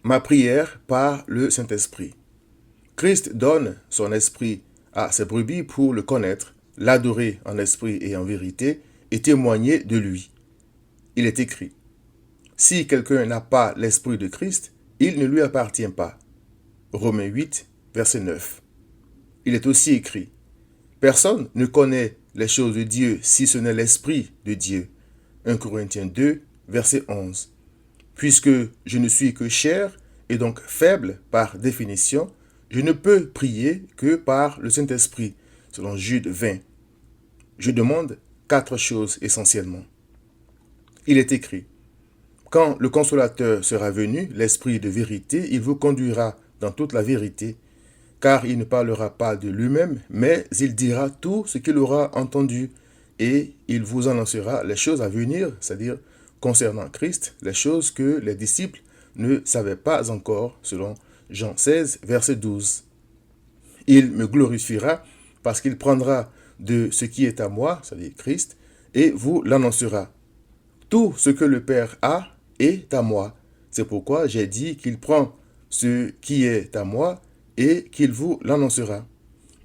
Ma prière par le Saint-Esprit. Christ donne son esprit à ses brebis pour le connaître, l'adorer en esprit et en vérité, et témoigner de lui. Il est écrit, si quelqu'un n'a pas l'esprit de Christ, il ne lui appartient pas. Romains 8, verset 9. Il est aussi écrit, personne ne connaît les choses de Dieu si ce n'est l'esprit de Dieu. 1 Corinthiens 2, verset 11. Puisque je ne suis que chair et donc faible par définition, je ne peux prier que par le Saint-Esprit, selon Jude 20. Je demande 4 choses essentiellement. Il est écrit, quand le consolateur sera venu, l'Esprit de vérité, il vous conduira dans toute la vérité, car il ne parlera pas de lui-même, mais il dira tout ce qu'il aura entendu, et il vous annoncera les choses à venir, c'est-à-dire concernant Christ, les choses que les disciples ne savaient pas encore, selon Jean 16, verset 12. Il me glorifiera parce qu'il prendra de ce qui est à moi, c'est-à-dire Christ, et vous l'annoncera. Tout ce que le Père a est à moi. C'est pourquoi j'ai dit qu'il prend ce qui est à moi et qu'il vous l'annoncera.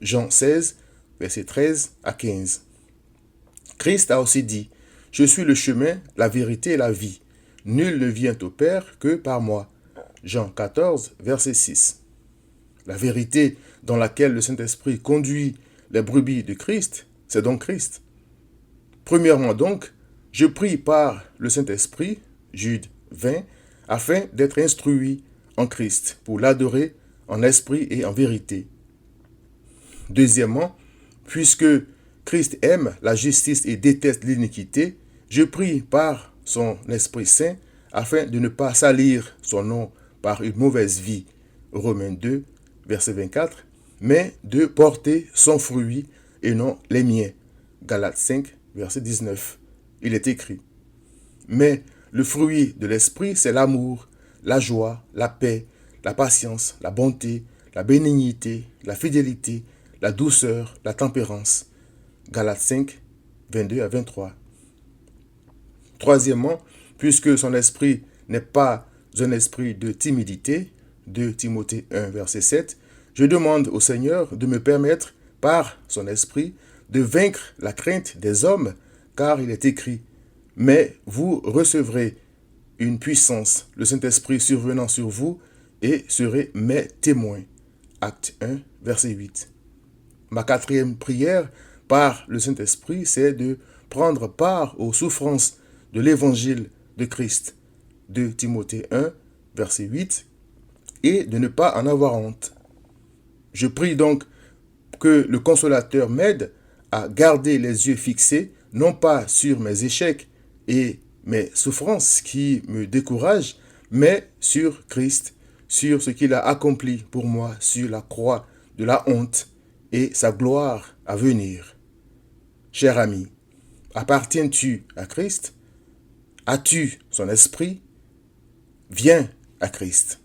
Jean 16, verset 13 à 15. Christ a aussi dit, je suis le chemin, la vérité et la vie. Nul ne vient au Père que par moi. Jean 14, verset 6. La vérité dans laquelle le Saint-Esprit conduit les brebis de Christ, c'est donc Christ. Premièrement donc, je prie par le Saint-Esprit, Jude 20, afin d'être instruit en Christ, pour l'adorer en esprit et en vérité. Deuxièmement, puisque Christ aime la justice et déteste l'iniquité, je prie par son Esprit Saint afin de ne pas salir son nom par une mauvaise vie, Romains 2, verset 24, mais de porter son fruit et non les miens, Galates 5, verset 19. Il est écrit, mais le fruit de l'esprit, c'est l'amour, la joie, la paix, la patience, la bonté, la bénignité, la fidélité, la douceur, la tempérance. Galates 5, 22 à 23. Troisièmement, puisque son esprit n'est pas un esprit de timidité, 2 Timothée 1, verset 7, je demande au Seigneur de me permettre, par son esprit, de vaincre la crainte des hommes, car il est écrit, mais vous recevrez une puissance, le Saint-Esprit survenant sur vous, et serez mes témoins. Acte 1, verset 8. Ma quatrième prière par le Saint-Esprit, c'est de prendre part aux souffrances de l'évangile de Christ. 2 Timothée 1, verset 8, et de ne pas en avoir honte. Je prie donc que le consolateur m'aide à garder les yeux fixés, non pas sur mes échecs et mes souffrances qui me découragent, mais sur Christ, sur ce qu'il a accompli pour moi sur la croix de la honte et sa gloire à venir. Cher ami, appartiens-tu à Christ? As-tu son esprit? Viens à Christ.